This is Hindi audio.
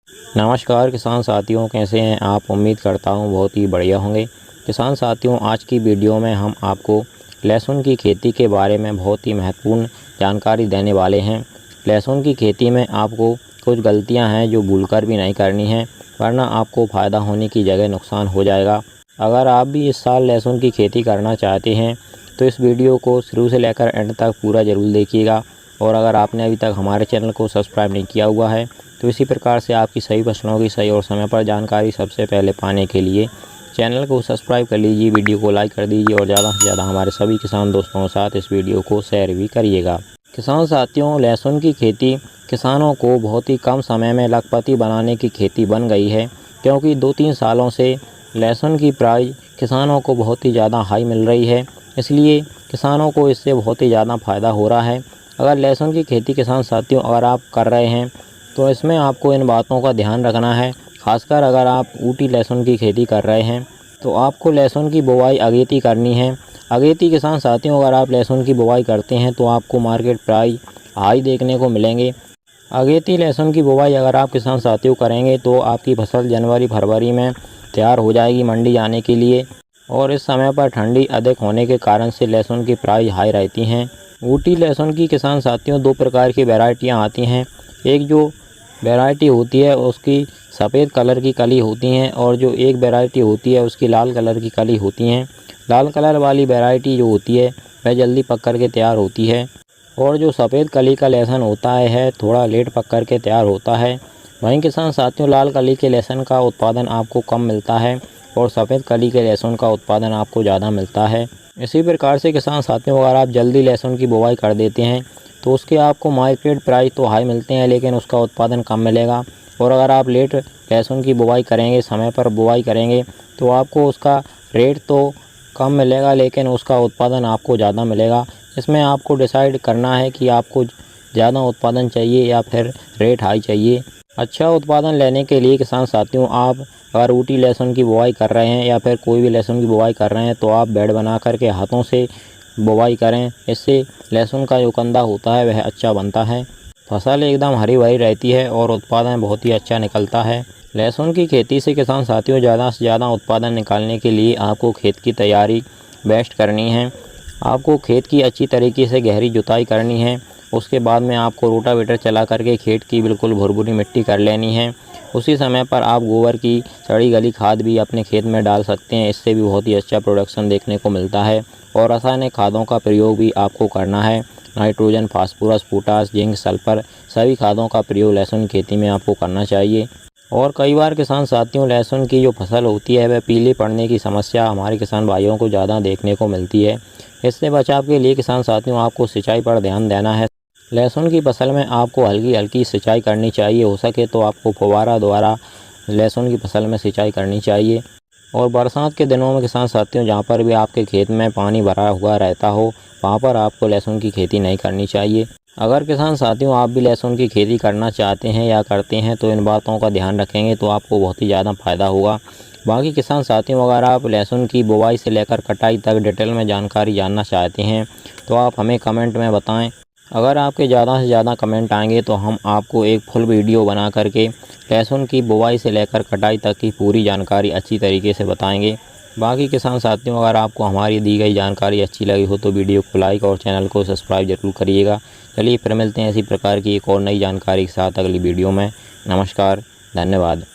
नमस्कार किसान साथियों, कैसे हैं आप। उम्मीद करता हूं बहुत ही बढ़िया होंगे। किसान साथियों, आज की वीडियो में हम आपको लहसुन की खेती के बारे में बहुत ही महत्वपूर्ण जानकारी देने वाले हैं। लहसुन की खेती में आपको कुछ गलतियां हैं जो भूलकर भी नहीं करनी है, वरना आपको फ़ायदा होने की जगह नुकसान हो जाएगा। अगर आप भी इस साल लहसुन की खेती करना चाहते हैं तो इस वीडियो को शुरू से लेकर एंड तक पूरा ज़रूर देखिएगा। और अगर आपने अभी तक हमारे चैनल को सब्सक्राइब नहीं किया हुआ है तो इसी प्रकार से आपकी सभी फसलों की सही और समय पर जानकारी सबसे पहले पाने के लिए चैनल को सब्सक्राइब कर लीजिए, वीडियो को लाइक कर दीजिए और ज़्यादा से ज़्यादा हमारे सभी किसान दोस्तों के साथ इस वीडियो को शेयर भी करिएगा। किसान साथियों, लहसुन की खेती किसानों को बहुत ही कम समय में लखपति बनाने की खेती बन गई है, क्योंकि 2-3 सालों से लहसुन की प्राइस किसानों को बहुत ही ज़्यादा हाई मिल रही है। इसलिए किसानों को इससे बहुत ही ज़्यादा फ़ायदा हो रहा है। अगर लहसुन की खेती किसान साथियों अगर आप कर रहे हैं तो इसमें आपको इन बातों का ध्यान रखना है। खासकर अगर आप ऊटी लहसुन की खेती कर रहे हैं तो आपको लहसुन की बुवाई अगेती करनी है। अगेती किसान साथियों, अगर आप लहसुन की बुवाई करते हैं तो आपको मार्केट प्राइस हाई देखने को मिलेंगे। अगेती लहसुन की बुवाई अगर आप किसान साथियों करेंगे तो आपकी फसल जनवरी-फरवरी में तैयार हो जाएगी मंडी जाने के लिए। और इस समय पर ठंडी अधिक होने के कारण से लहसुन की प्राइस हाई रहती हैं। ऊटी लहसुन की किसान साथियों 2 प्रकार की वैरायटियाँ आती हैं। एक जो वैरायटी होती है उसकी सफ़ेद कलर की कली होती हैं, और जो एक वैरायटी होती है उसकी लाल कलर की कली होती हैं। लाल कलर वाली वैरायटी जो होती है वह जल्दी पक कर के तैयार होती है, और जो सफ़ेद कली का लहसुन होता है थोड़ा लेट पक कर के तैयार होता है। वहीं किसान साथियों, लाल कली के लहसुन का उत्पादन आपको कम मिलता है और सफ़ेद कली के लहसुन का उत्पादन आपको ज़्यादा मिलता है। इसी प्रकार से किसान साथियों, अगर आप जल्दी लहसुन की बुवाई कर देते हैं तो उसके आपको मार्केट प्राइस तो हाई मिलते हैं, लेकिन उसका उत्पादन कम मिलेगा। और अगर आप लेट लहसुन की बुवाई करेंगे, समय पर बुवाई करेंगे, तो आपको उसका रेट तो कम मिलेगा लेकिन उसका उत्पादन आपको ज़्यादा मिलेगा। इसमें आपको डिसाइड करना है कि आपको ज़्यादा उत्पादन चाहिए या फिर रेट हाई चाहिए। अच्छा उत्पादन लेने के लिए किसान साथियों, आप अगर ऊटी लहसुन की बुवाई कर रहे हैं या फिर कोई भी लहसुन की बुवाई कर रहे हैं तो आप बेड बना कर के हाथों से बुवाई करें। इससे लहसुन का जो कंदा होता है वह अच्छा बनता है, फसल एकदम हरी भरी रहती है और उत्पादन बहुत ही अच्छा निकलता है। लहसुन की खेती से किसान साथियों ज़्यादा से ज़्यादा उत्पादन निकालने के लिए आपको खेत की तैयारी बेस्ट करनी है। आपको खेत की अच्छी तरीके से गहरी जुताई करनी है। उसके बाद में आपको रोटावेटर चला करके खेत की बिल्कुल भुरभुरी मिट्टी कर लेनी है। उसी समय पर आप गोबर की सड़ी गली खाद भी अपने खेत में डाल सकते हैं, इससे भी बहुत ही अच्छा प्रोडक्शन देखने को मिलता है। और रासायनिक खादों का प्रयोग भी आपको करना है। Nitrogen, phosphorus, potash, zinc, sulphur सभी खादों का प्रयोग लहसुन खेती में आपको करना चाहिए। और कई बार किसान साथियों, लहसुन की जो फसल होती है वह पीले पड़ने की समस्या हमारे किसान भाइयों को ज़्यादा देखने को मिलती है। इससे बचाव के लिए किसान साथियों आपको सिंचाई पर ध्यान देना है। लहसुन की फसल में आपको हल्की हल्की सिंचाई करनी चाहिए। हो सके तो आपको फव्वारा द्वारा लहसुन की फसल में सिंचाई करनी चाहिए। और बरसात के दिनों में किसान साथियों, जहाँ पर भी आपके खेत में पानी भरा हुआ रहता हो वहाँ पर आपको लहसुन की खेती नहीं करनी चाहिए। अगर किसान साथियों आप भी लहसुन की खेती करना चाहते हैं या करते हैं तो इन बातों का ध्यान रखेंगे तो आपको बहुत ही ज़्यादा फ़ायदा होगा। बाकी किसान साथियों, अगर आप लहसुन की बुवाई से लेकर कटाई तक डिटेल में जानकारी जानना चाहते हैं तो आप हमें कमेंट में बताएं। अगर आपके ज़्यादा से ज़्यादा कमेंट आएंगे तो हम आपको एक फुल वीडियो बना करके लहसुन की बुवाई से लेकर कटाई तक की पूरी जानकारी अच्छी तरीके से बताएंगे। बाकी किसान साथियों, अगर आपको हमारी दी गई जानकारी अच्छी लगी हो तो वीडियो को लाइक और चैनल को सब्सक्राइब जरूर करिएगा। चलिए फिर मिलते हैं इसी प्रकार की एक और नई जानकारी के साथ अगली वीडियो में। नमस्कार, धन्यवाद।